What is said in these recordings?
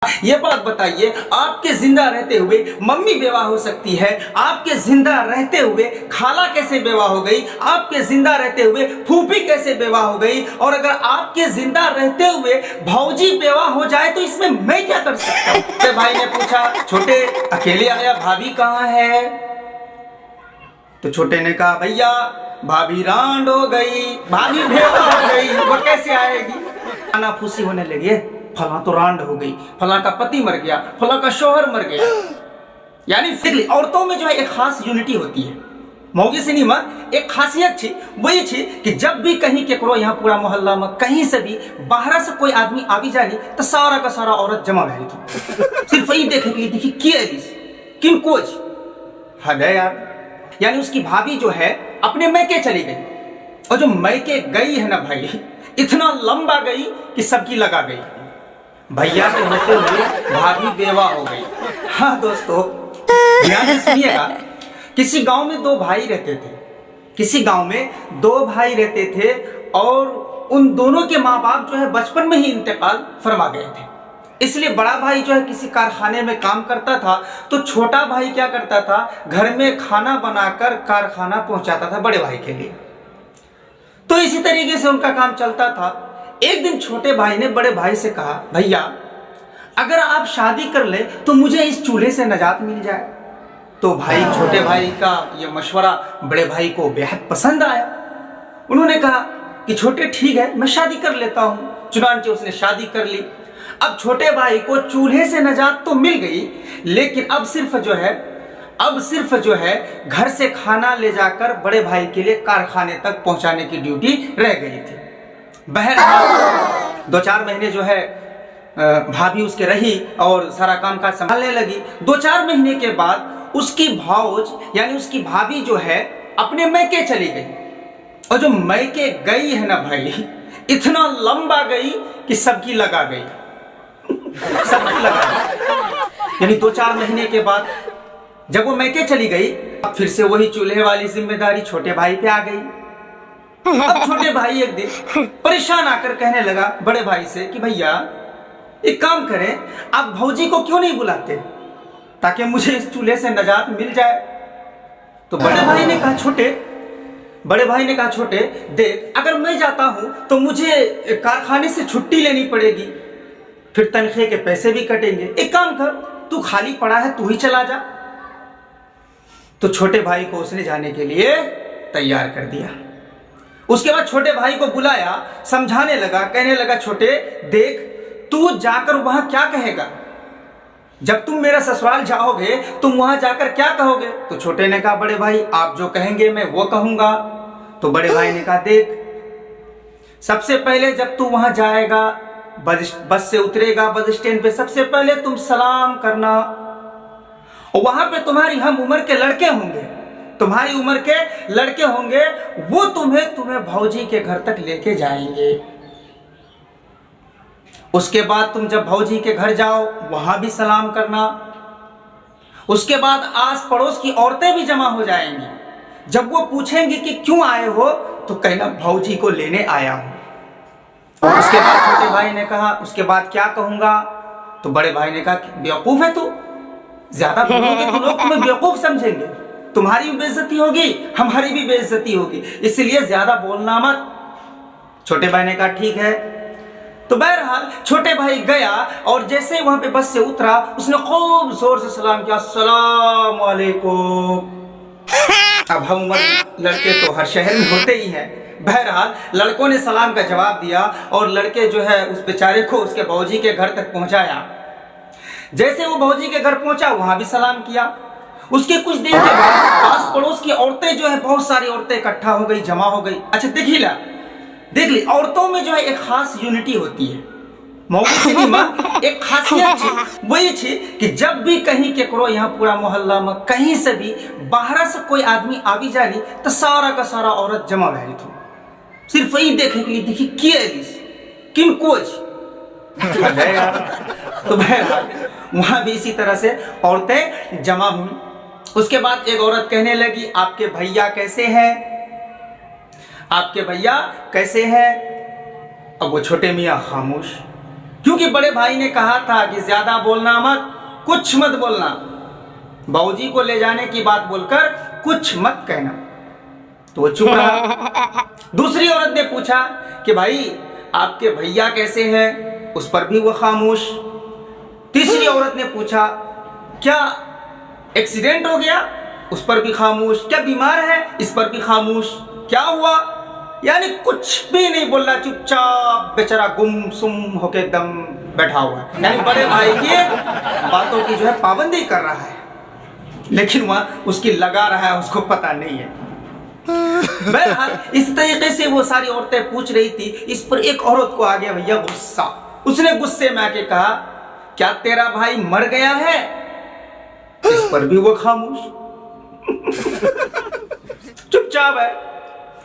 ये बात बताइए, आपके जिंदा रहते हुए मम्मी बेवा हो सकती है, आपके जिंदा रहते हुए खाला कैसे बेवा हो गई, आपके जिंदा रहते हुए फूफी कैसे बेवा हो गई, और अगर आपके जिंदा रहते हुए भौजी बेवा हो जाए तो इसमें मैं क्या कर सकता हूँ। तो भाई ने पूछा, छोटे अकेले आया, भाभी कहाँ है। तो छोटे ने कहा, भैया भाभी रांड हो गई, भाभी बेवा हो गई, वो कैसे आएगी। खाना फूसी होने लगी, फला तो रांड हो गई, फला का पति मर गया, फला का शौहर मर गया। यानी देखिए, औरतों में जो है एक खास यूनिटी होती है, मौगी से नहीं मां एक खासियत थी, वही थी कि जब भी कहीं केकरो यहाँ पूरा मोहल्ला में कहीं से भी बाहर से कोई आदमी आवी जानी तो सारा का सारा औरत जमा रही थी, सिर्फ वही देखे के लिए देखी किन कोच हद है यार। यानी उसकी भाभी जो है अपने मैके चली गई, और जो मैके गई है ना भाई, इतना लंबा गई कि सबकी लगा गई। भैया के होते हुए भाभी बेवा हो गई। हाँ दोस्तों, ध्यान से सुनिएगा, किसी गांव में दो भाई रहते थे, किसी गांव में दो भाई रहते थे, और उन दोनों के माँ बाप जो है बचपन में ही इंतकाल फरमा गए थे। इसलिए बड़ा भाई जो है किसी कारखाने में काम करता था, तो छोटा भाई क्या करता था, घर में खाना बनाकर कारखाना पहुंचाता था बड़े भाई के लिए। तो इसी तरीके से उनका काम चलता था। एक दिन छोटे भाई ने बड़े भाई से कहा, भैया अगर आप शादी कर ले तो मुझे इस चूल्हे से निजात मिल जाए। तो भाई छोटे भाई का ये मशवरा बड़े भाई को बेहद पसंद आया। उन्होंने कहा कि छोटे ठीक है, मैं शादी कर लेता हूँ। चुनांचे उसने शादी कर ली। अब छोटे भाई को चूल्हे से निजात तो मिल गई, लेकिन अब सिर्फ जो है घर से खाना ले जाकर बड़े भाई के लिए कारखाने तक पहुंचाने की ड्यूटी रह गई थी। बहरहाल 2-4 महीने जो है भाभी उसके रही और सारा काम काज संभालने लगी। 2-4 महीने के बाद उसकी भाउज यानी उसकी भाभी जो है अपने मैके चली गई, और जो मैके गई है ना भाई, इतना लंबा गई कि सबकी लगा गई, सबकी लगा गई। यानी 2-4 महीने के बाद जब वो मैके चली गई, फिर से वही चूल्हे वाली जिम्मेदारी छोटे भाई पे आ गई। अब छोटे भाई एक दिन परेशान आकर कहने लगा बड़े भाई से कि भैया एक काम करें, आप भौजी को क्यों नहीं बुलाते ताकि मुझे इस चूल्हे से निजात मिल जाए। तो बड़े भाई ने कहा, छोटे देख, अगर मैं जाता हूं तो मुझे कारखाने से छुट्टी लेनी पड़ेगी, फिर तनख्वाह के पैसे भी कटेंगे। एक काम कर, तू खाली पड़ा है, तू ही चला जा। तो छोटे भाई को उसने जाने के लिए तैयार कर दिया। उसके बाद छोटे भाई को बुलाया, समझाने लगा, कहने लगा, छोटे देख, तू जाकर वहां क्या कहेगा, जब तुम मेरा ससुराल जाओगे तुम वहां जाकर क्या कहोगे। तो छोटे ने कहा, बड़े भाई आप जो कहेंगे मैं वो कहूंगा। तो बड़े भाई ने कहा, देख, सबसे पहले जब तू वहां जाएगा, बस से उतरेगा, बस स्टैंड पे सबसे पहले तुम सलाम करना, और वहां पे तुम्हारी हम उम्र के लड़के होंगे, तुम्हारी उम्र के लड़के होंगे, वो तुम्हें भौजी के घर तक लेके जाएंगे। उसके बाद तुम जब भौजी के घर जाओ वहां भी सलाम करना। उसके बाद आस पड़ोस की औरतें भी जमा हो जाएंगी। जब वो पूछेंगी कि क्यों आए हो, तो कहना भौजी को लेने आया हूं। और उसके बाद छोटे भाई ने कहा, उसके बाद क्या कहूंगा। तो बड़े भाई ने कहा, बेवकूफ है तू, ज्यादा बोलोगे तो लोग तुम्हें बेवकूफ समझेंगे, तुम्हारी भी बेइज्जती होगी, हमारी भी बेइज्जती होगी, इसलिए ज्यादा बोलना मत। छोटे भाई ने कहा, ठीक है। तो बहरहाल छोटे भाई गया, और जैसे वहां पे बस से उतरा, उसने खूब जोर से सलाम किया, अस्सलाम वालेकुम। अब हम लड़के तो हर शहर में होते ही हैं। बहरहाल लड़कों ने सलाम का जवाब दिया, और लड़के जो है उस बेचारे को उसके भौजी के घर तक पहुंचाया। जैसे वो भौजी के घर पहुंचा, वहां भी सलाम किया। उसके कुछ देर के बाद आस पड़ोस की औरतें जो है, बहुत सारी औरतें इकट्ठा हो गई, जमा हो गई। अच्छा देख ली, औरतों में जो है एक खास यूनिटी होती है, एक खासियत थी, वही थी कि जब भी कहीं केकरो यहाँ पूरा मोहल्ला में कहीं से भी बाहर से कोई आदमी आवी जानी तो सारा का सारा औरत जमा रही थी, सिर्फ वही देखे के लिए देखी किन कोच। तो बहरहाल वहां भी इसी तरह से औरतें जमा हुई। उसके बाद एक औरत कहने लगी, आपके भैया कैसे हैं, आपके भैया कैसे हैं। अब वो छोटे मियाँ खामोश, क्योंकि बड़े भाई ने कहा था कि ज्यादा बोलना मत, कुछ मत बोलना, बाबूजी को ले जाने की बात बोलकर कुछ मत कहना, तो वो चुप रहा। दूसरी औरत ने पूछा कि भाई आपके भैया कैसे हैं, उस पर भी वो खामोश। तीसरी औरत ने पूछा क्या एक्सीडेंट हो गया, उस पर भी खामोश। क्या बीमार है, इस पर भी खामोश। क्या हुआ, यानी कुछ भी नहीं बोल रहा, चुपचाप बेचारा गुमसुम होके एकदम बैठा हुआ है, यानी बड़े भाई की बातों की जो है पाबंदी कर रहा है, लेकिन वह उसकी लगा रहा है, उसको पता नहीं है। बहरहाल इस तरीके से वो सारी औरतें पूछ रही थी। इस पर एक औरत को आ गया भैया गुस्सा। उसने गुस्से में आके कहा क्या तेरा भाई मर गया है, इस पर भी वो खामोश, चुपचाप है।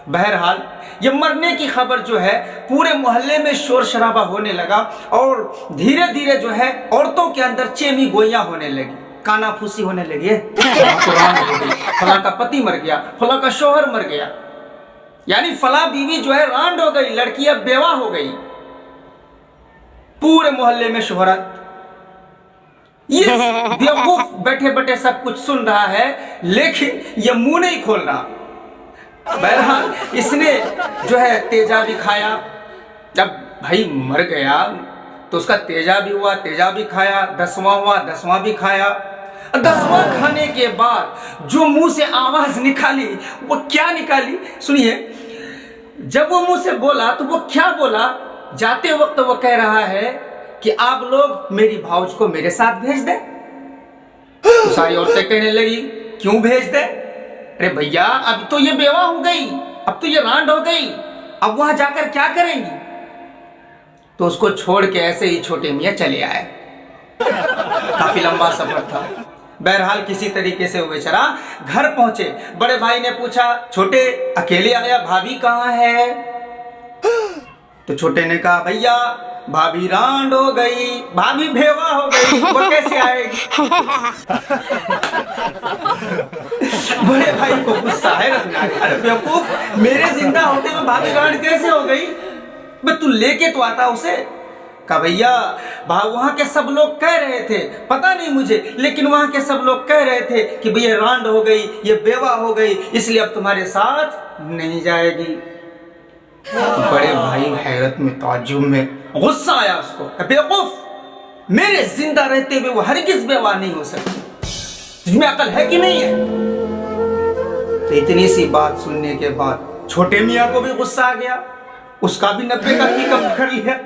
बहरहाल ये मरने की खबर जो है पूरे मोहल्ले में शोर शराबा होने लगा और धीरे धीरे जो है औरतों के अंदर चेमी गोइयां होने लगी, कानाफूसी होने लगी। फला का पति मर गया, फला का शोहर मर गया, यानी फला बीवी जो है रांड हो गई, लड़की अब बेवा हो गई। पूरे मोहल्ले में शोहरत। ये बेवकूफ बैठे बैठे सब कुछ सुन रहा है, लेकिन ये मुंह नहीं खोल रहा। बहरहाल इसने जो है तेजा भी खाया। जब भाई मर गया तो उसका तेजा भी हुआ, तेजा भी खाया। 10वां हुआ, 10वां भी खाया। 10वां खाने के बाद जो मुंह से आवाज निकाली वो क्या निकाली सुनिए। जब वो मुंह से बोला तो वो क्या बोला, जाते वक्त वो कह रहा है कि आप लोग मेरी भाउज को मेरे साथ भेज दे। तो सारी औरतें कहने लगी क्यों भेज दे, अरे भैया अब तो ये बेवा हो गई, अब तो ये रांड हो गई, अब वहां जाकर क्या करेंगी। तो उसको छोड़ के ऐसे ही छोटे मियां चले आए। काफी लंबा सफर था। बहरहाल किसी तरीके से वो बेचारा घर पहुंचे। बड़े भाई ने पूछा छोटे अकेले आया, भाभी कहाँ है। तो छोटे ने कहा भैया भाभी रांड हो गई, भाभी भेवा हो गई, वो कैसे आएगी। बड़े भाई को गुस्सा है रखना, अरे बेवकूफ मेरे जिंदा होते में भाभी रांड कैसे हो गई, बे तू लेके तो आता उसे। कहा भैया वहां के सब लोग कह रहे थे, पता नहीं मुझे, लेकिन वहां के सब लोग कह रहे थे कि भैया रांड हो गई, ये बेवा हो गई, इसलिए अब तुम्हारे साथ नहीं जाएगी। बड़े भाई हैरत में, ताज्जुब में, गुस्सा आया उसको। बेवकूफ मेरे जिंदा रहते हुए वो हरगिज बेवा नहीं हो सकती, तुझमें अकल है कि नहीं है। तो इतनी सी बात सुनने के बाद छोटे मियाँ को भी गुस्सा आ गया, उसका भी 90 का टिकट कर लिया।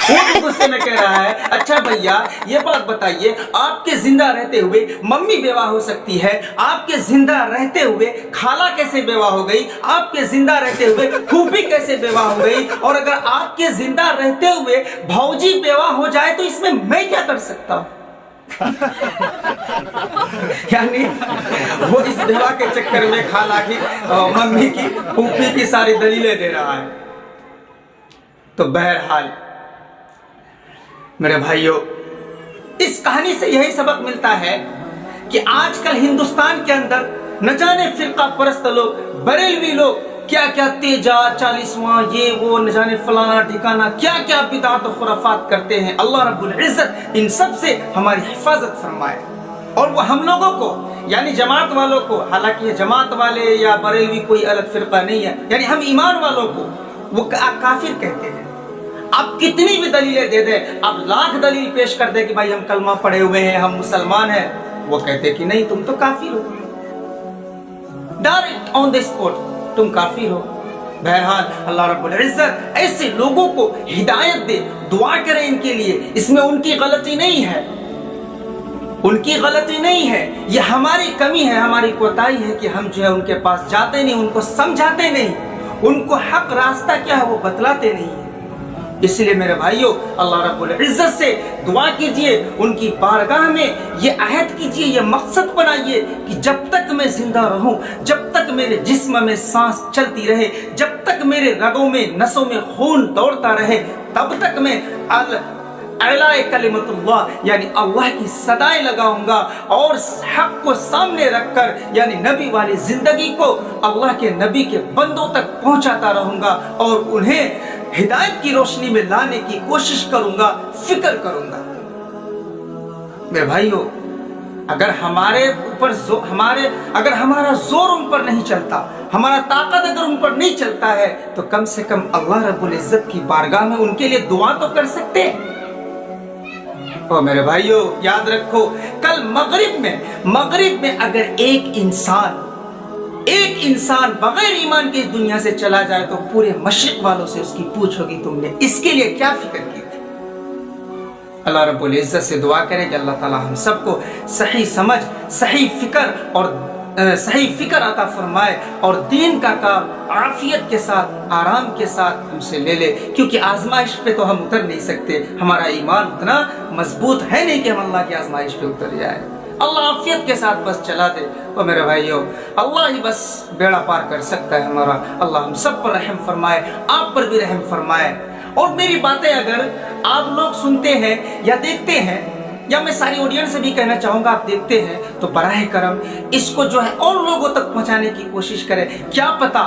वो भी गुस्से में कह रहा है अच्छा भैया ये बात बताइए, आपके जिंदा रहते हुए मम्मी बेवा हो सकती है, आपके जिंदा रहते हुए खाला कैसे बेवा हो गई, आपके जिंदा रहते हुए फूफी कैसे बेवा हो गई, और अगर आपके जिंदा रहते हुए भौजी बेवा हो जाए तो इसमें मैं क्या कर सकता हूं। यानी वो इस बेवा के चक्कर में खाला की, मम्मी की, फूफी की सारी दलीलें दे रहा है। तो बहरहाल मेरे भाइयों इस कहानी से यही सबक मिलता है कि आजकल हिंदुस्तान के अंदर न जाने फिरका परस्त लोग, बरेलवी लोग क्या क्या तेजा 40वां ये वो न जाने फलाना ठिकाना क्या क्या बिदात और खुराफात करते हैं। अल्लाह रब्बुल इज्जत इन सब से हमारी हिफाजत फरमाए। और वो हम लोगों को यानी जमात वालों को, हालांकि ये जमात वाले या बरेलवी कोई अलग फिरका नहीं है, यानी हम ईमान वालों को वो काफिर कहते हैं। आप कितनी भी दलीलें दे दें, आप लाख दलील पेश कर दे कि भाई हम कलमा पढ़े हुए हैं, हम मुसलमान हैं, वो कहते कि नहीं तुम तो काफिर हो, डायरेक्ट ऑन द स्पॉट तुम काफिर हो। बहरहाल अल्लाह रब्बुल इज्जत ऐसे लोगों को हिदायत दे, दुआ करें इनके लिए, इसमें उनकी गलती नहीं है, उनकी गलती नहीं है, ये हमारी कमी है, हमारी कोताही है कि हम जो है उनके पास जाते नहीं, उनको समझाते नहीं, उनको हक रास्ता क्या है वो बतलाते नहीं है। इसलिए मेरे भाइयों अल्लाह रब्बुल इज्जत से दुआ कीजिए, उनकी बारगाह में ये अहद कीजिए, ये मकसद बनाइए कि जब तक मैं जिंदा रहूं, जब तक मेरे जिस्म में सांस चलती रहे, जब तक मेरे रगों में नसों में खून दौड़ता रहे, तब तक मैं अलाए कलिमतुल्लाह यानी अल्लाह की सदाएं लगाऊंगा और हक को सामने रखकर यानी नबी वाली जिंदगी को अल्लाह के नबी के बंदों तक पहुंचाता रहूंगा और उन्हें हिदायत की रोशनी में लाने की कोशिश करूंगा, फिक्र करूंगा। मेरे भाइयों, अगर हमारा जोर उन पर नहीं चलता, हमारा ताकत अगर उन पर नहीं चलता है, तो कम से कम अल्लाह रब्बुल इज्जत की बारगाह में उनके लिए दुआ तो कर सकते हैं। और मेरे भाइयों याद रखो, कल मगरिब में अगर एक इंसान बगैर ईमान के इस दुनिया से चला जाए तो पूरे मशरिक वालों से उसकी पूछ होगी, तुमने इसके लिए क्या फिक्र की थी। अल्लाह रब्बुल इज्जत से दुआ करें कि अल्लाह ताला हम सबको सही समझ, सही फिक्र अता फरमाए और दीन का काम आफियत के साथ, आराम के साथ हमसे ले ले, क्योंकि आजमाइश पे तो हम उतर नहीं सकते। हमारा ईमान उतना मजबूत है नहीं कि हम अल्लाह की आजमाइश पे उतर जाए। अल्लाह आफियत के साथ बस चला दे। और मेरे भाइयों, अल्लाह ही बस बेड़ा पार कर सकता है हमारा। अल्लाह हम सब पर रहम फरमाए, आप पर भी रहम फरमाए। और मेरी बातें अगर आप लोग सुनते हैं या देखते हैं, या मैं सारी ऑडियंस से भी कहना चाहूंगा, आप देखते हैं तो बराह करम इसको जो है और लोगों तक पहुंचाने की कोशिश करें। क्या पता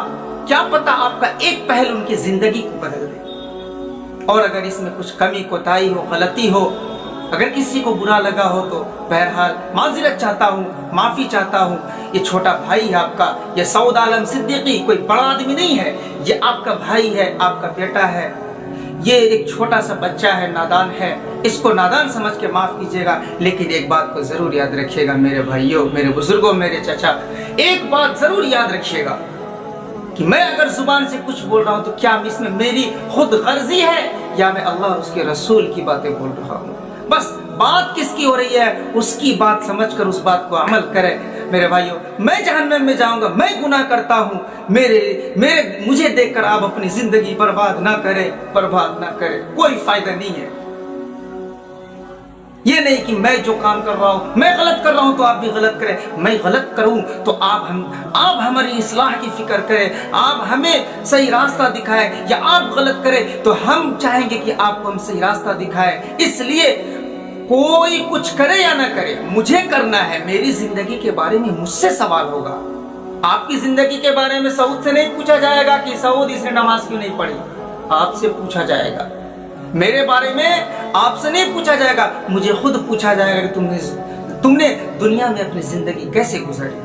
आपका एक पहल उनकी जिंदगी को बदल दे। और अगर इसमें कुछ कमी, कोताही हो, गलती हो, अगर किसी को बुरा लगा हो तो बहरहाल माज़िरत चाहता हूँ, माफ़ी चाहता हूँ। ये छोटा भाई है आपका, ये सऊद आलम सिद्दीकी कोई बड़ा आदमी नहीं है, ये आपका भाई है, आपका बेटा है। ये एक छोटा सा बच्चा है, नादान है, इसको नादान समझ के माफ़ कीजिएगा। लेकिन एक बात को ज़रूर याद रखिएगा मेरे भाइयों, मेरे बुजुर्गों, मेरे चाचा, एक बात ज़रूर याद रखिएगा कि मैं अगर जुबान से कुछ बोल रहा हूँ तो क्या इसमें मेरी खुद गर्जी है या मैं अल्लाह और उसके रसूल की बातें बोल रहा हूँ। बस बात किसकी हो रही है उसकी बात समझकर उस बात को अमल करें। मेरे भाइयों, मैं जहन्नम में जाऊंगा, मैं गुनाह करता हूँ, मुझे देखकर आप अपनी जिंदगी बर्बाद ना करें, कोई फायदा नहीं है। ये नहीं कि मैं जो काम कर रहा हूँ, मैं गलत कर रहा हूँ तो आप भी गलत करें, मैं गलत करूँ तो आप हमारी इस्लाह की फिक्र करें, आप हमें सही रास्ता दिखाएं, या आप गलत करें तो हम चाहेंगे कि आपको हम सही रास्ता दिखाएं। इसलिए कोई कुछ करे या ना करे, मुझे करना है। मेरी जिंदगी के बारे में मुझसे सवाल होगा। आपकी जिंदगी के बारे में सऊद से नहीं पूछा जाएगा कि सऊद इसने नमाज क्यों नहीं पढ़ी, आपसे पूछा जाएगा। मेरे बारे में आपसे नहीं पूछा जाएगा, मुझे खुद पूछा जाएगा कि तुमने दुनिया में अपनी जिंदगी कैसे गुजारी।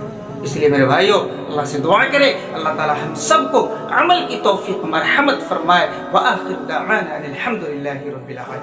इसलिए मेरे भाइयों, अल्लाह से दुआ करें, अल्लाह ताला हम सबको अमल की तौफीक मरहमत फरमाए। व आखिर दावाना अनिल हम्दुलिल्लाहि रब्बिल आलमीन।